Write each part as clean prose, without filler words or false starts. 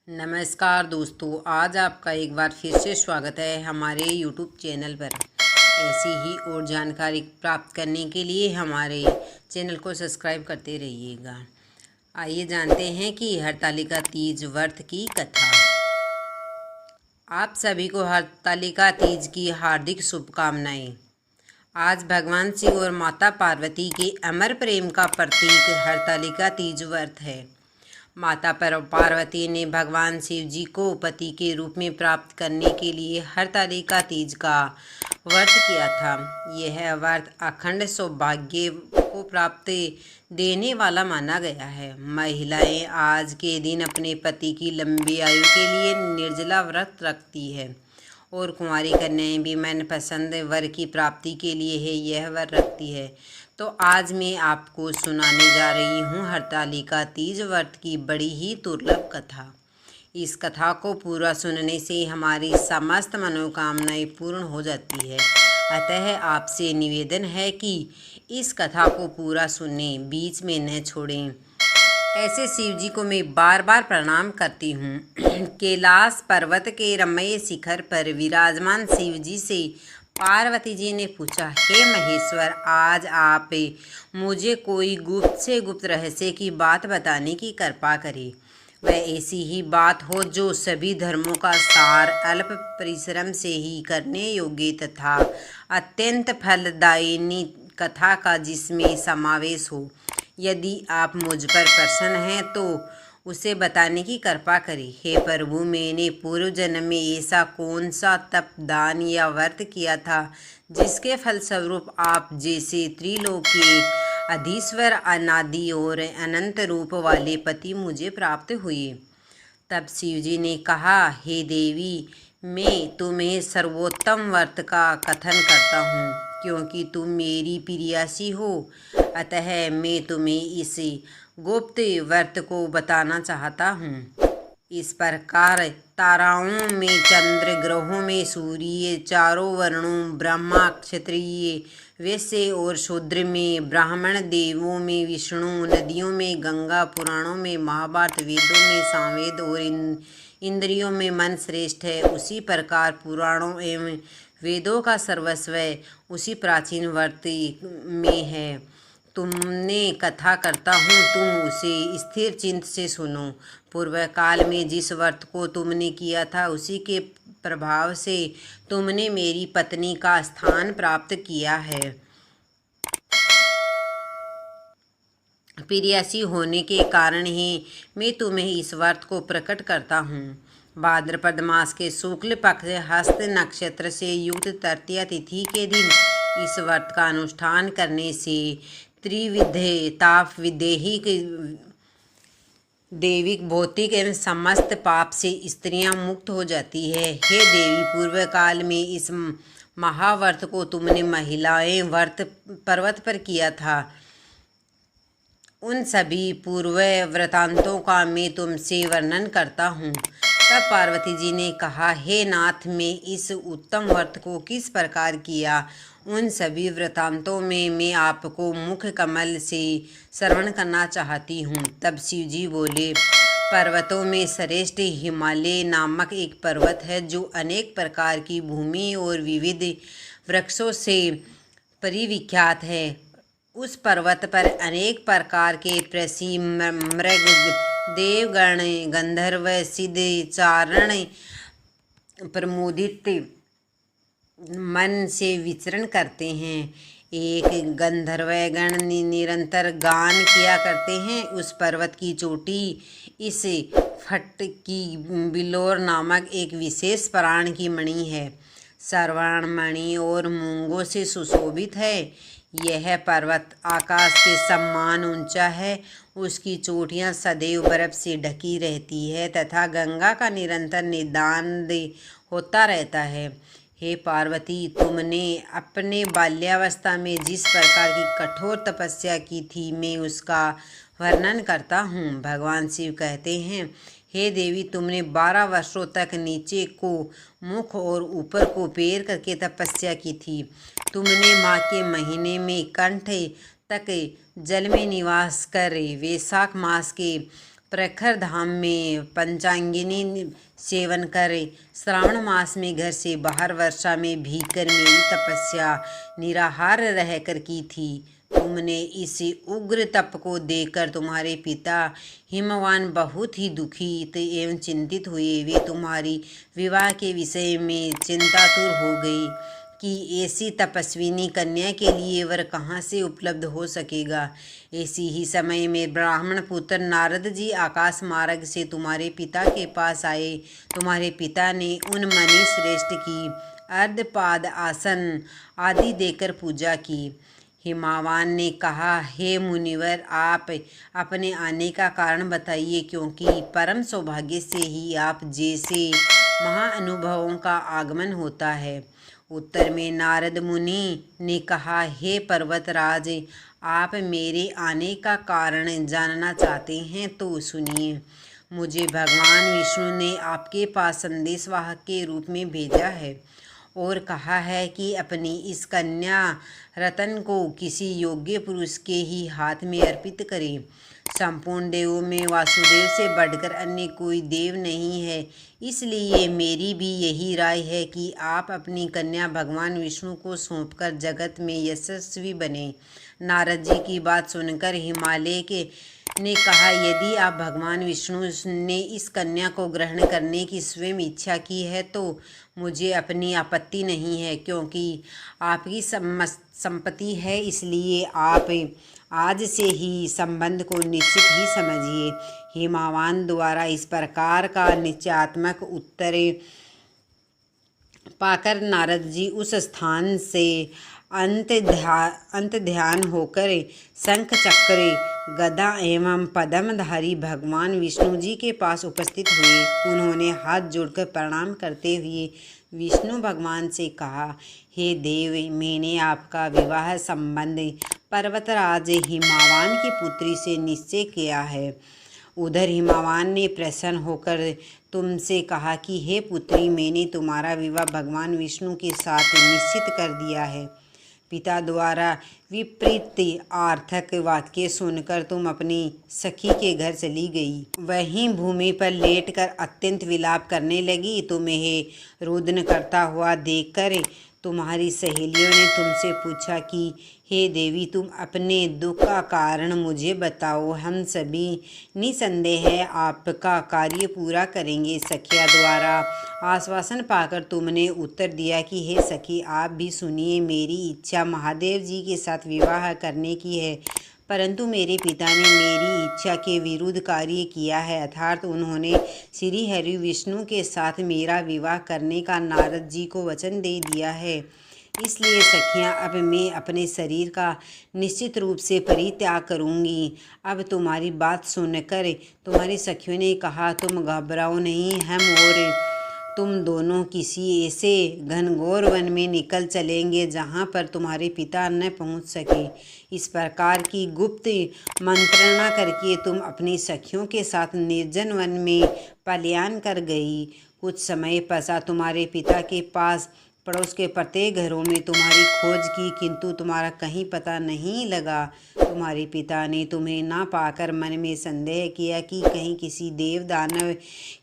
नमस्कार दोस्तों, आज आपका एक बार फिर से स्वागत है हमारे YouTube चैनल पर। ऐसी ही और जानकारी प्राप्त करने के लिए हमारे चैनल को सब्सक्राइब करते रहिएगा। आइए जानते हैं कि हरतालिका तीज व्रत की कथा। आप सभी को हरतालिका तीज की हार्दिक शुभकामनाएं। आज भगवान शिव और माता पार्वती के अमर प्रेम का प्रतीक हरतालिका तीज व्रत है। माता पार्वती ने भगवान शिव जी को पति के रूप में प्राप्त करने के लिए हरतालिका तीज का व्रत किया था। यह व्रत अखंड सौभाग्य को प्राप्ति देने वाला माना गया है। महिलाएं आज के दिन अपने पति की लंबी आयु के लिए निर्जला व्रत रखती है और कुंवारी कन्याएं भी मनपसंद वर की प्राप्ति के लिए यह व्रत रखती है। तो आज मैं आपको सुनाने जा रही हूँ हरतालिका तीज व्रत की बड़ी ही दुर्लभ कथा। इस कथा को पूरा सुनने से हमारी समस्त मनोकामनाएं पूर्ण हो जाती है। अतः आपसे निवेदन है कि इस कथा को पूरा सुनें, बीच में न छोड़ें। ऐसे शिव जी को मैं बार बार प्रणाम करती हूँ। कैलाश पर्वत के रमणीय शिखर पर विराजमान शिव जी से पार्वती जी ने पूछा, हे महेश्वर, आज आप मुझे कोई गुप्त से गुप्त रहस्य की बात बताने की कृपा करें। वह ऐसी ही बात हो जो सभी धर्मों का सार, अल्प परिश्रम से ही करने योग्य तथा अत्यंत फलदायिनी कथा का जिसमें समावेश हो। यदि आप मुझ पर प्रसन्न हैं तो उसे बताने की कृपा करें। हे प्रभु, मैंने पूर्व जन्म में ऐसा कौन सा तप, दान या व्रत किया था जिसके फलस्वरूप आप जैसे त्रिलोकीय अधीश्वर, अनादि और अनंत रूप वाले पति मुझे प्राप्त हुए। तब शिव जी ने कहा, हे देवी, मैं तुम्हें सर्वोत्तम व्रत का कथन करता हूँ क्योंकि तुम मेरी प्रियासी हो। अतः मैं तुम्हें इस गुप्त व्रत को बताना चाहता हूँ। इस प्रकार ताराओं में चंद्र, ग्रहों में सूर्य, चारों वर्णों ब्रह्मा, क्षत्रिय, वैश्य और शूद्र में ब्राह्मण, देवों में विष्णु, नदियों में गंगा, पुराणों में महाभारत, वेदों में सामवेद और इंद्रियों में मन श्रेष्ठ है। उसी प्रकार पुराणों एवं वेदों का सर्वस्व उसी प्राचीन व्रत में है। तुमने कथा करता हूँ, तुम उसे स्थिर चित्त से सुनो। पूर्व काल में जिस व्रत को तुमने किया था उसी के प्रभाव से तुमने मेरी पत्नी का स्थान प्राप्त किया है। प्रियासी होने के कारण ही मैं तुम्हें इस व्रत को प्रकट करता हूँ। भाद्रपद मास के शुक्ल पक्ष हस्त नक्षत्र से युक्त तृतीया तिथि के दिन इस व्रत का अनुष्ठान करने से त्रिविध ताप, विदेहिक, दैविक, भौतिक एवं समस्त पाप से स्त्रियां मुक्त हो जाती है। हे देवी, पूर्व काल में इस महाव्रत को तुमने महिलाएं व्रत पर्वत पर किया था। उन सभी पूर्व वृतांतों का मैं तुमसे वर्णन करता हूँ। तब पार्वती जी ने कहा, हे नाथ, मैं इस उत्तम व्रत को किस प्रकार किया, उन सभी वृतांतों में मैं आपको मुख कमल से श्रवण करना चाहती हूँ। तब शिव जी बोले, पर्वतों में श्रेष्ठ हिमालय नामक एक पर्वत है जो अनेक प्रकार की भूमि और विविध वृक्षों से परिविख्यात है। उस पर्वत पर अनेक प्रकार के ऋषि, मृग, देवगण, गंधर्व, सिद्ध, चारण प्रमोदित मन से विचरण करते हैं। एक गंधर्वगण निरंतर गान किया करते हैं। उस पर्वत की चोटी इस फट की बिलोर नामक एक विशेष प्राण की मणि है। श्रवण मणि और मूंगों से सुशोभित है। यह पर्वत आकाश के समान ऊंचा है। उसकी चोटियाँ सदैव बर्फ से ढकी रहती है तथा गंगा का निरंतर निदान होता रहता है। हे पार्वती, तुमने अपने बाल्यावस्था में जिस प्रकार की कठोर तपस्या की थी, मैं उसका वर्णन करता हूँ। भगवान शिव कहते हैं, हे देवी, तुमने 12 वर्षों तक नीचे को मुख और ऊपर को पैर करके तपस्या की थी। तुमने माह के महीने में कंठ तक जल में निवास कर वैशाख मास के प्रखर धाम में पंचांगिनी सेवन करे, श्रावण मास में घर से बाहर वर्षा में भीगकर मेरी तपस्या निराहार रहकर की थी। तुमने इस उग्र तप को देखकर तुम्हारे पिता हिमवान बहुत ही दुखित एवं चिंतित हुए। वे तुम्हारी विवाह के विषय में चिंतातुर हो गई कि ऐसी तपस्विनी कन्या के लिए वर कहाँ से उपलब्ध हो सकेगा। ऐसी ही समय में ब्राह्मण पुत्र नारद जी आकाश मार्ग से तुम्हारे पिता के पास आए। तुम्हारे पिता ने उन मणि श्रेष्ठ की अर्धपाद आसन आदि देकर पूजा की। हिमावान ने कहा, हे मुनिवर, आप अपने आने का कारण बताइए, क्योंकि परम सौभाग्य से ही आप जैसे महाअनुभवों का आगमन होता है। उत्तर में नारद मुनि ने कहा, हे पर्वतराज, आप मेरे आने का कारण जानना चाहते हैं तो सुनिए। मुझे भगवान विष्णु ने आपके पास संदेशवाहक के रूप में भेजा है और कहा है कि अपनी इस कन्या रतन को किसी योग्य पुरुष के ही हाथ में अर्पित करें। संपूर्ण देवों में वासुदेव से बढ़कर अन्य कोई देव नहीं है, इसलिए मेरी भी यही राय है कि आप अपनी कन्या भगवान विष्णु को सौंपकर जगत में यशस्वी बने। नारद जी की बात सुनकर हिमालय के ने कहा, यदि आप भगवान विष्णु ने इस कन्या को ग्रहण करने की स्वयं इच्छा की है तो मुझे अपनी आपत्ति नहीं है, क्योंकि आपकी संपत्ति है, इसलिए आप आज से ही संबंध को निश्चित ही समझिए। हिमावान द्वारा इस प्रकार का निश्चयात्मक उत्तर पाकर नारद जी उस स्थान से अंत ध्यान होकर शंख चक्र गदा एवं पद्मधारी भगवान विष्णु जी के पास उपस्थित हुए। उन्होंने हाथ जोड़कर प्रणाम करते हुए विष्णु भगवान से कहा, हे देव, मैंने आपका विवाह संबंध पर्वतराज हिमावान की पुत्री से निश्चय किया है। उधर हिमावान ने प्रसन्न होकर तुमसे कहा कि हे पुत्री, मैंने तुम्हारा विवाह भगवान विष्णु के साथ निश्चित कर दिया है। पिता द्वारा विपरीत आर्थक वाक्य सुनकर तुम अपनी सखी के घर चली गई। वहीं भूमि पर लेटकर अत्यंत विलाप करने लगी। तुम्हें रुदन करता हुआ देखकर तुम्हारी सहेलियों ने तुमसे पूछा कि हे देवी, तुम अपने दुख का कारण मुझे बताओ, हम सभी निसंदेह आपका कार्य पूरा करेंगे। सखिया द्वारा आश्वासन पाकर तुमने उत्तर दिया कि हे सखी, आप भी सुनिए, मेरी इच्छा महादेव जी के साथ विवाह करने की है, परंतु मेरे पिता ने मेरी इच्छा के विरुद्ध कार्य किया है, अर्थात उन्होंने श्री हरि विष्णु के साथ मेरा विवाह करने का नारद जी को वचन दे दिया है। इसलिए सखियाँ, अब मैं अपने शरीर का निश्चित रूप से परित्याग करूँगी। अब तुम्हारी बात सुनकर तुम्हारी सखियों ने कहा, तुम घबराओ नहीं, हम और तुम दोनों किसी ऐसे घनघोर वन में निकल चलेंगे जहाँ पर तुम्हारे पिता न पहुँच सके। इस प्रकार की गुप्त मंत्रणा करके तुम अपनी सखियों के साथ निर्जन वन में पलायन कर गई। कुछ समय पश्चात तुम्हारे पिता के पास पड़ोस के प्रत्येक घरों में तुम्हारी खोज की, किंतु तुम्हारा कहीं पता नहीं लगा। तुम्हारे पिता ने तुम्हें ना पाकर मन में संदेह किया कि कहीं किसी देव दानव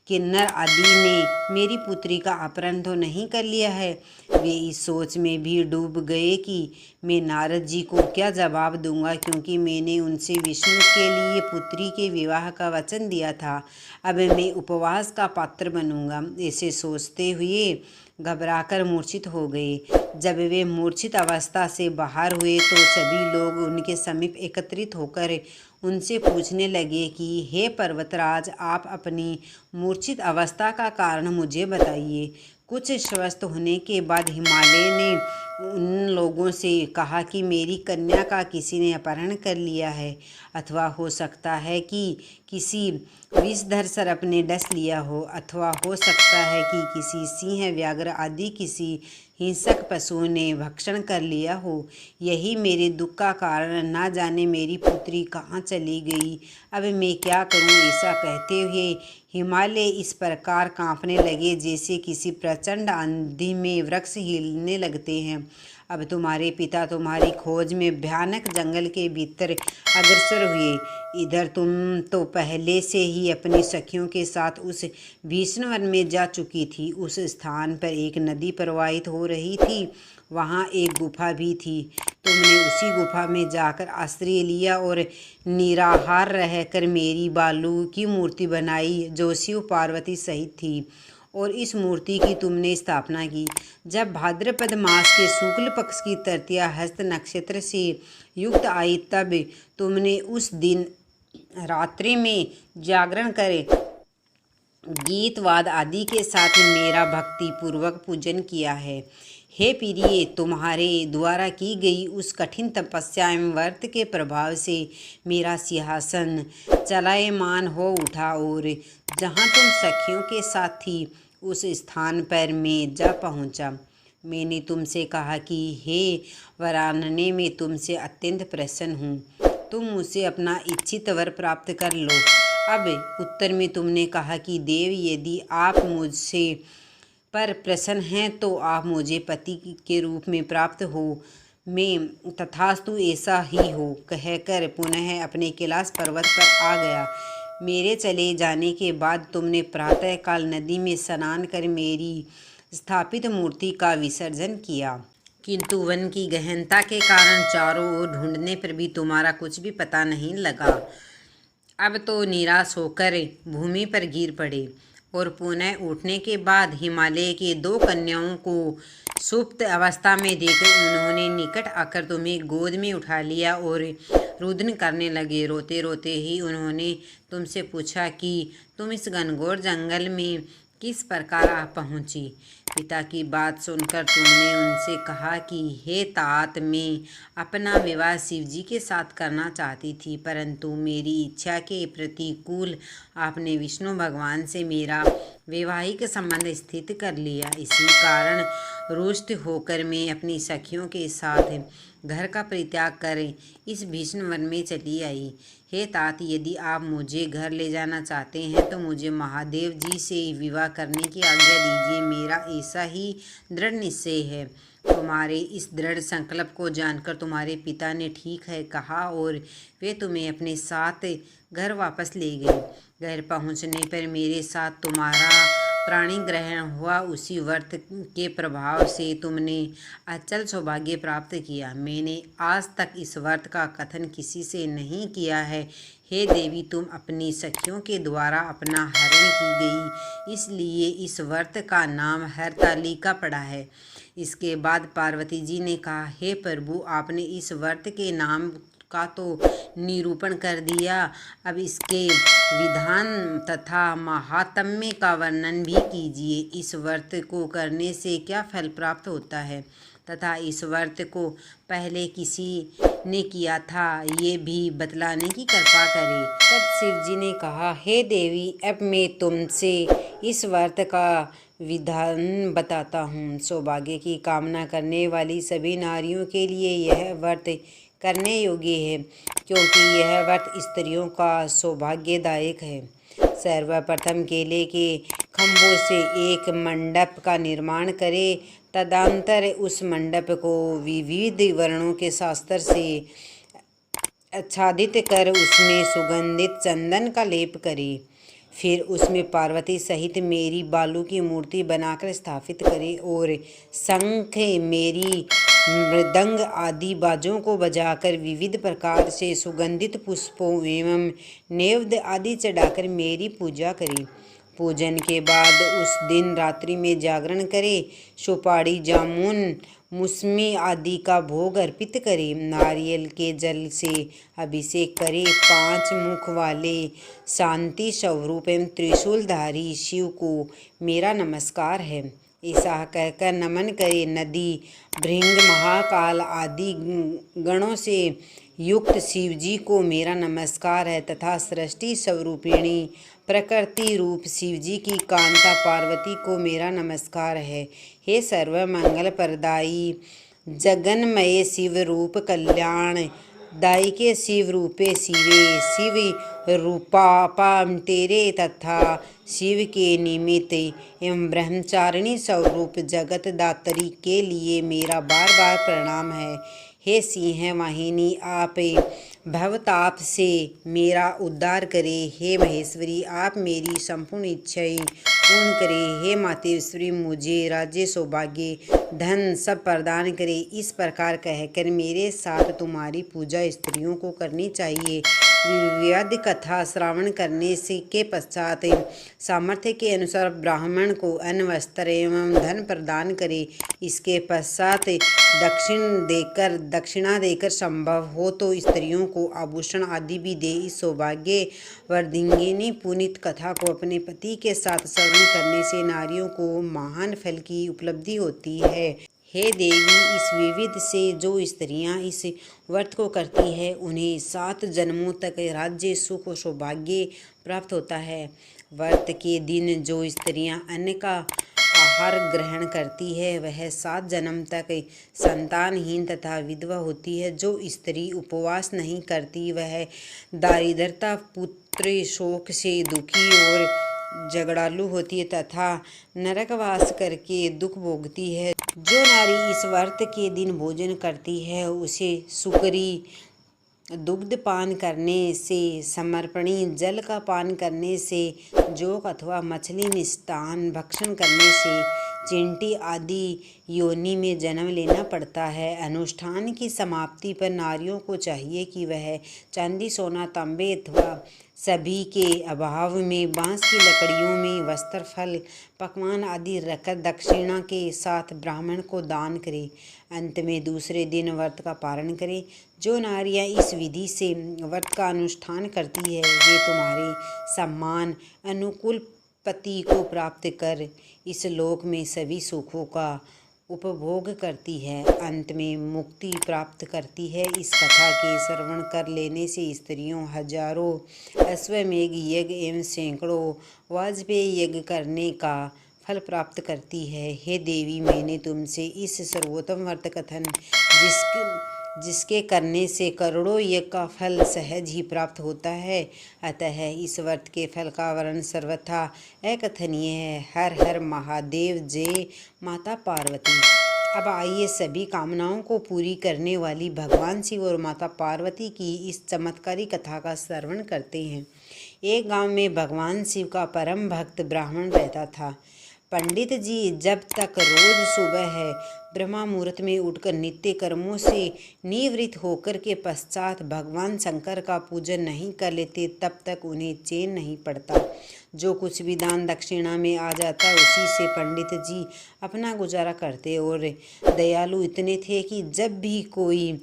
किन्नर आदि ने मेरी पुत्री का अपहरण तो नहीं कर लिया है। वे इस सोच में भी डूब गए कि मैं नारद जी को क्या जवाब दूंगा, क्योंकि मैंने उनसे विष्णु के लिए पुत्री के विवाह का वचन दिया था। अब मैं उपवास का पात्र बनूंगा। ऐसे सोचते हुए घबराकर मूर्छित हो गए। जब वे मूर्छित अवस्था से बाहर हुए तो सभी लोग उनके समीप एकत्रित होकर उनसे पूछने लगे कि हे पर्वतराज, आप अपनी मूर्छित अवस्था का कारण मुझे बताइए। कुछ स्वस्थ होने के बाद हिमालय ने उन लोगों से कहा कि मेरी कन्या का किसी ने अपहरण कर लिया है, अथवा हो सकता है कि किसी विषधर सर्प ने डस लिया हो, अथवा हो सकता है कि किसी सिंह, व्याघ्र आदि किसी हिंसक पशुओं ने भक्षण कर लिया हो। यही मेरे दुख का कारण, ना जाने मेरी पुत्री कहाँ चली गई। अब मैं क्या करूँ? ऐसा कहते हुए हिमालय इस प्रकार कांपने लगे जैसे किसी प्रचंड आंधी में वृक्ष हिलने लगते हैं। अब तुम्हारे पिता तुम्हारी खोज में भयानक जंगल के भीतर अग्रसर हुए। इधर तुम तो पहले से ही अपनी सखियों के साथ उस भीषण वन में जा चुकी थी। उस स्थान पर एक नदी प्रवाहित हो रही थी, वहाँ एक गुफा भी थी। तुमने उसी गुफा में जाकर आश्रय लिया और निराहार रहकर मेरी बालू की मूर्ति बनाई जो शिव पार्वती सहित थी, और इस मूर्ति की तुमने स्थापना की। जब भाद्रपद मास के शुक्ल पक्ष की तृतीया हस्त नक्षत्र से युक्त आई, तब तुमने उस दिन रात्रि में जागरण करे गीत वाद आदि के साथ मेरा भक्ति पूर्वक पूजन किया है। हे प्रिय, तुम्हारे द्वारा की गई उस कठिन तपस्या एवं व्रत के प्रभाव से मेरा सिंहासन चलायमान हो उठा, और जहाँ तुम सखियों के साथ थी उस स्थान पर मैं जा पहुँचा। मैंने तुमसे कहा कि हे वरानने, मैं तुमसे अत्यंत प्रसन्न हूँ, तुम मुझसे अपना इच्छित वर प्राप्त कर लो। अब उत्तर में तुमने कहा कि देव, यदि आप मुझसे पर प्रसन्न हैं तो आप मुझे पति के रूप में प्राप्त हो। मैं तथास्तु ऐसा ही हो कहकर पुनः अपने कैलाश पर्वत पर आ गया। मेरे चले जाने के बाद तुमने प्रातःकाल नदी में स्नान कर मेरी स्थापित मूर्ति का विसर्जन किया, किंतु वन की गहनता के कारण चारों ओर ढूंढने पर भी तुम्हारा कुछ भी पता नहीं लगा। अब तो निराश होकर भूमि पर गिर पड़े, और पुनः उठने के बाद हिमालय के 2 कन्याओं को सुप्त अवस्था में देखकर उन्होंने निकट आकर तुम्हें गोद में उठा लिया और रुदन करने लगे। रोते रोते ही उन्होंने तुमसे पूछा कि तुम इस घनघोर जंगल में किस प्रकार आ पहुँची। पिता की बात सुनकर तुमने उनसे कहा कि हे तात, मैं अपना विवाह शिवजी के साथ करना चाहती थी, परंतु मेरी इच्छा के प्रतिकूल आपने विष्णु भगवान से मेरा वैवाहिक संबंध स्थित कर लिया। इसी कारण रुष्ट होकर मैं अपनी सखियों के साथ घर का परित्याग कर इस भीषण वन में चली आई। हे तात, यदि आप मुझे घर ले जाना चाहते हैं तो मुझे महादेव जी से विवाह करने की आज्ञा दीजिए। मेरा ऐसा ही दृढ़ निश्चय है। तुम्हारे इस दृढ़ संकल्प को जानकर तुम्हारे पिता ने ठीक है कहा, और वे तुम्हें अपने साथ घर वापस ले गए। घर पहुंचने पर मेरे साथ तुम्हारा प्राणी ग्रहण हुआ। उसी व्रत के प्रभाव से तुमने अचल सौभाग्य प्राप्त किया। मैंने आज तक इस व्रत का कथन किसी से नहीं किया है। हे देवी, तुम अपनी सखियों के द्वारा अपना हरण की गई, इसलिए इस व्रत का नाम हरतालिका पड़ा है। इसके बाद पार्वती जी ने कहा, हे प्रभु, आपने इस व्रत के नाम का तो निरूपण कर दिया, अब इसके विधान तथा महात्म्य का वर्णन भी कीजिए। इस व्रत को करने से क्या फल प्राप्त होता है तथा इस व्रत को पहले किसी ने किया था, ये भी बतलाने की कृपा करें। तब शिव जी ने कहा, हे देवी, अब मैं तुमसे इस व्रत का विधान बताता हूँ। सौभाग्य की कामना करने वाली सभी नारियों के लिए यह व्रत करने योग्य है, क्योंकि यह व्रत स्त्रियों का सौभाग्यदायक है। सर्वप्रथम केले के खम्भों से एक मंडप का निर्माण करें। तदंतर उस मंडप को विविध वर्णों के शास्त्र से आच्छादित कर उसमें सुगंधित चंदन का लेप करें। फिर उसमें पार्वती सहित मेरी बालू की मूर्ति बनाकर स्थापित करें और शंख, मेरी मृदंग आदि बाजों को बजाकर विविध प्रकार से सुगंधित पुष्पों एवं नैवेद्य आदि चढ़ाकर मेरी पूजा करें। पूजन के बाद उस दिन रात्रि में जागरण करें। सुपारी, जामुन, मुसमी आदि का भोग अर्पित करें। नारियल के जल से अभिषेक करें। 5 मुख वाले शांति स्वरूप एवं त्रिशूलधारी शिव को मेरा नमस्कार है, ऐसा कहकर नमन करे। नदी, भृंग, महाकाल आदि गणों से युक्त शिवजी को मेरा नमस्कार है तथा सृष्टि स्वरूपिणी प्रकृति रूप शिवजी की कांता पार्वती को मेरा नमस्कार है। हे सर्वमंगल प्रदायी जगन्मय शिव रूप, कल्याण दायिके शिव रूपे शिवे, शिव रूपापा तेरे तथा शिव के निमित्त एवं ब्रह्मचारिणी स्वरूप जगत दात्री के लिए मेरा बार बार प्रणाम है। हे सिंह वाहिनी, आप भवताप से मेरा उद्धार करें। हे महेश्वरी, आप मेरी संपूर्ण इच्छाएं पूर्ण करें। हे मातेश्वरी, मुझे राज्य, सौभाग्य, धन सब प्रदान करें। इस प्रकार कहकर मेरे साथ तुम्हारी पूजा स्त्रियों को करनी चाहिए। वेद कथा श्रवण करने से के पश्चात सामर्थ्य के अनुसार ब्राह्मण को अन्न, वस्त्र एवं धन प्रदान करे। इसके पश्चात दक्षिणा देकर संभव हो तो स्त्रियों को आभूषण आदि भी दे। इस सौभाग्य वर्धिनी पुनीत कथा को अपने पति के साथ श्रवण करने से नारियों को महान फल की उपलब्धि होती है। हे देवी, इस विविध से जो स्त्रियां इस व्रत को करती है उन्हें 7 जन्मों तक राज्य, सुख और सौभाग्य प्राप्त होता है। व्रत के दिन जो स्त्रियां अन्न का आहार ग्रहण करती है वह 7 जन्म तक संतानहीन तथा विधवा होती है। जो स्त्री उपवास नहीं करती वह दारिद्रता, पुत्र शोक से दुखी और झगड़ालू होती है तथा नरकवास करके दुख भोगती है। जो नारी इस व्रत के दिन भोजन करती है उसे सुकरी दुग्ध पान करने से, समर्पणी जल का पान करने से, जोक अथवा मछली मिष्टान भक्षण करने से चींटी आदि योनि में जन्म लेना पड़ता है। अनुष्ठान की समाप्ति पर नारियों को चाहिए कि वह चांदी, सोना, तांबे अथवा सभी के अभाव में बांस की लकड़ियों में वस्त्र, फल, पकवान आदि रखकर दक्षिणा के साथ ब्राह्मण को दान करे। अंत में दूसरे दिन व्रत का पारण करे। जो नारियां इस विधि से व्रत का अनुष्ठान करती है वे तुम्हारे सम्मान अनुकूल पति को प्राप्त कर इस लोक में सभी सुखों का उपभोग करती है, अंत में मुक्ति प्राप्त करती है। इस कथा के श्रवण कर लेने से स्त्रियों हजारों अश्वमेघ यज्ञ एवं सैकड़ों वाजपेय यज्ञ करने का फल प्राप्त करती है। हे देवी, मैंने तुमसे इस सर्वोत्तम व्रत कथन जिसके करने से करोड़ों यज्ञ का फल सहज ही प्राप्त होता है, अतः इस व्रत के फल का वर्णन सर्वथा अकथनीय है। हर हर महादेव, जय माता पार्वती। अब आइए सभी कामनाओं को पूरी करने वाली भगवान शिव और माता पार्वती की इस चमत्कारी कथा का श्रवण करते हैं। एक गांव में भगवान शिव का परम भक्त ब्राह्मण रहता था। पंडित जी जब तक रोज सुबह ब्रह्मा मुहूर्त में उठकर नित्य कर्मों से निवृत्त होकर के पश्चात भगवान शंकर का पूजन नहीं कर लेते तब तक उन्हें चैन नहीं पड़ता। जो कुछ भी दान दक्षिणा में आ जाता उसी से पंडित जी अपना गुजारा करते और दयालु इतने थे कि जब भी कोई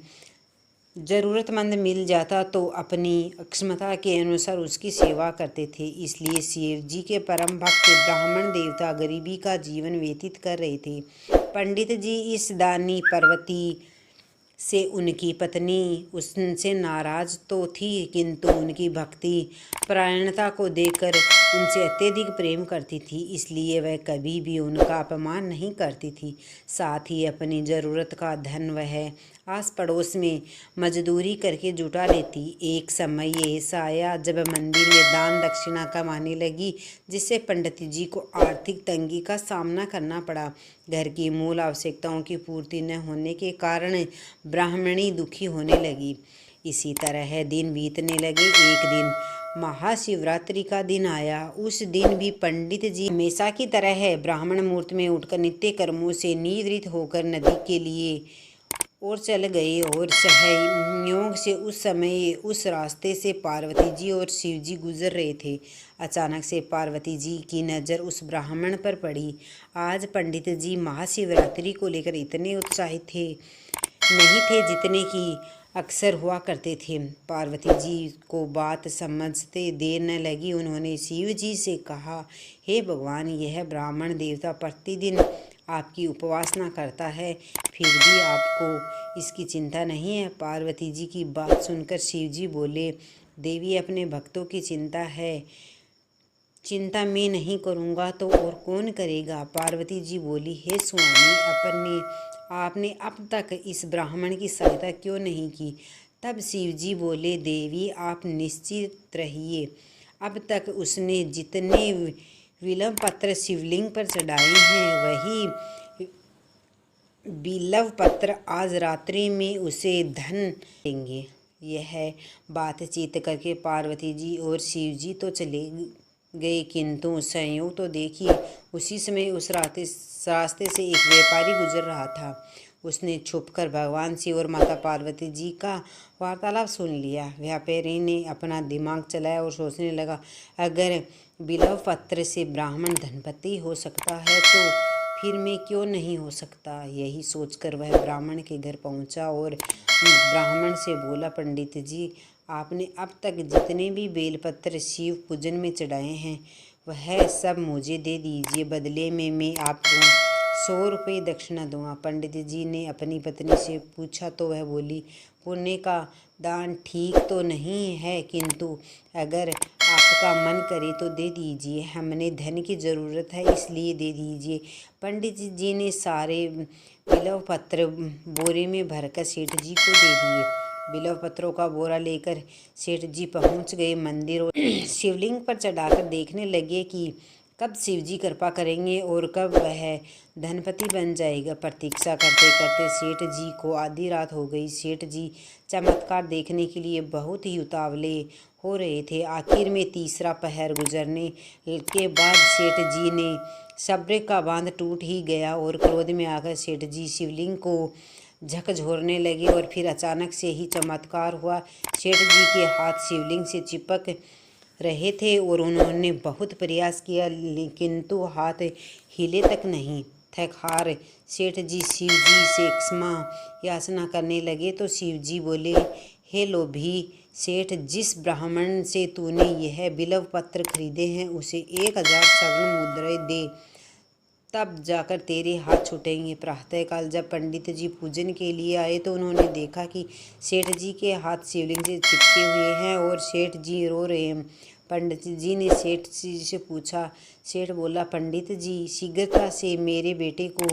ज़रूरतमंद मिल जाता तो अपनी क्षमता के अनुसार उसकी सेवा करते थे। इसलिए शिव जी के परम भक्त ब्राह्मण देवता गरीबी का जीवन व्यतीत कर रहे थे। पंडित जी इस दानी पार्वती से उनकी पत्नी उनसे नाराज तो थी, किंतु उनकी भक्ति परायणता को देखकर उनसे अत्यधिक प्रेम करती थी, इसलिए वह कभी भी उनका अपमान नहीं करती थी। साथ ही अपनी ज़रूरत का धन वह आस पड़ोस में मजदूरी करके जुटा लेती। एक समय ऐसा आया जब मंदिर में दान दक्षिणा कम आने लगी, जिससे पंडित जी को आर्थिक तंगी का सामना करना पड़ा। घर की मूल आवश्यकताओं की पूर्ति न होने के कारण ब्राह्मणी दुखी होने लगी। इसी तरह दिन बीतने लगे। एक दिन महाशिवरात्रि का दिन आया। उस दिन भी पंडित जी हमेशा की तरह ब्राह्मण मुहूर्त में उठकर नित्य कर्मों से निवृत्त होकर नदी के लिए और चल गए और सहयोग से उस समय उस रास्ते से पार्वती जी और शिव जी गुजर रहे थे। अचानक से पार्वती जी की नज़र उस ब्राह्मण पर पड़ी। आज पंडित जी महाशिवरात्रि को लेकर इतने उत्साहित नहीं थे जितने कि अक्सर हुआ करते थे। पार्वती जी को बात समझते देर न लगी। उन्होंने शिव जी से कहा, हे भगवान, यह ब्राह्मण देवता प्रतिदिन आपकी उपासना करता है, फिर भी आपको इसकी चिंता नहीं है। पार्वती जी की बात सुनकर शिव जी बोले, देवी, अपने भक्तों की चिंता मैं नहीं करूँगा तो और कौन करेगा। पार्वती जी बोली, हे स्वामी, आपने अब तक इस ब्राह्मण की सहायता क्यों नहीं की? तब शिवजी बोले, देवी आप निश्चित रहिए, अब तक उसने जितने विल्व पत्र शिवलिंग पर चढ़ाए हैं वही बिल्व पत्र आज रात्रि में उसे धन देंगे। यह बातचीत करके पार्वती जी और शिव जी तो चले गए, किंतु संयोग तो देखिए उसी समय उस रास्ते से एक व्यापारी गुजर रहा था। उसने छुपकर भगवान शिव और माता पार्वती जी का वार्तालाप सुन लिया। व्यापारी ने अपना दिमाग चलाया और सोचने लगा, अगर बिल्व पत्र से ब्राह्मण धनपति हो सकता है तो फिर मैं क्यों नहीं हो सकता। यही सोचकर वह ब्राह्मण के घर पहुंचा और ब्राह्मण से बोला, पंडित जी, आपने अब तक जितने भी बेलपत्र शिव पूजन में चढ़ाए हैं वह सब मुझे दे दीजिए, बदले में मैं आपको 100 रुपये दक्षिणा दूंगा। पंडित जी ने अपनी पत्नी से पूछा तो वह बोली, पुण्य का दान ठीक तो नहीं है, किंतु अगर आपका मन करे तो दे दीजिए, हमने धन की ज़रूरत है इसलिए दे दीजिए। पंडित जी ने सारे बिल्व पत्र बोरे में भरकर सेठ जी को दे दिए। बिल्व पत्रों का बोरा लेकर सेठ जी पहुंच गए मंदिर और शिवलिंग पर चढ़ाकर देखने लगे कि कब शिव जी कृपा करेंगे और कब वह धनपति बन जाएगा। प्रतीक्षा करते करते सेठ जी को आधी रात हो गई। सेठ जी चमत्कार देखने के लिए बहुत ही उतावले हो रहे थे। आखिर में तीसरा पहर गुजरने के बाद सेठ जी ने सब्र का बांध टूट ही गया और क्रोध में आकर सेठ जी शिवलिंग को झकझोरने लगे और फिर अचानक से ही चमत्कार हुआ। सेठ जी के हाथ शिवलिंग से चिपक रहे थे और उन्होंने बहुत प्रयास किया किंतु हाथ हिले तक नहीं। थक हार सेठ जी शिव जी से क्षमा याचना करने लगे तो शिव जी बोले, हे लोभी सेठ, जिस ब्राह्मण से तूने यह बिल्व पत्र खरीदे हैं उसे 1000 स्वर्ण मुद्राएं दे, तब जाकर तेरे हाथ छूटेंगे। प्रातःकाल जब पंडित जी पूजन के लिए आए तो उन्होंने देखा कि सेठ जी के हाथ शिवलिंग से चिपके हुए हैं और सेठ जी रो रहे हैं। पंडित जी ने सेठ जी से पूछा। सेठ बोला, पंडित जी, शीघ्रता से मेरे बेटे को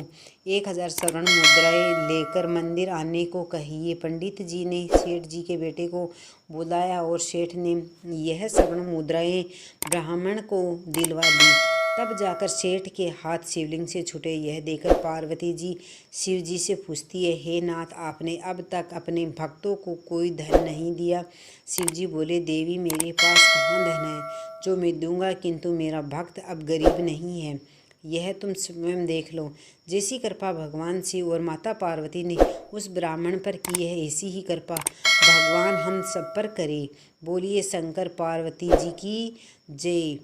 1000 स्वर्ण मुद्राएं लेकर मंदिर आने को कहिए। पंडित जी ने सेठ जी के बेटे को बुलाया और सेठ ने यह स्वर्ण मुद्राएं ब्राह्मण को दिलवा दी। तब जाकर सेठ के हाथ शिवलिंग से छूटे। यह देखकर पार्वती जी शिव जी से पूछती है, हे नाथ, आपने अब तक अपने भक्तों को कोई धन नहीं दिया। शिव जी बोले, देवी, मेरे पास कहाँ धन है जो मैं दूंगा, किंतु मेरा भक्त अब गरीब नहीं है, यह तुम स्वयं देख लो। जैसी कृपा भगवान शिव और माता पार्वती ने उस ब्राह्मण पर की है, ऐसी ही कृपा भगवान हम सब पर करे। बोलिए शंकर पार्वती जी की जय।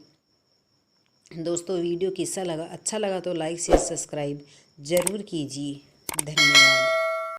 दोस्तों, वीडियो कैसा लगा? अच्छा लगा तो लाइक शेयर सब्सक्राइब ज़रूर कीजिए। धन्यवाद।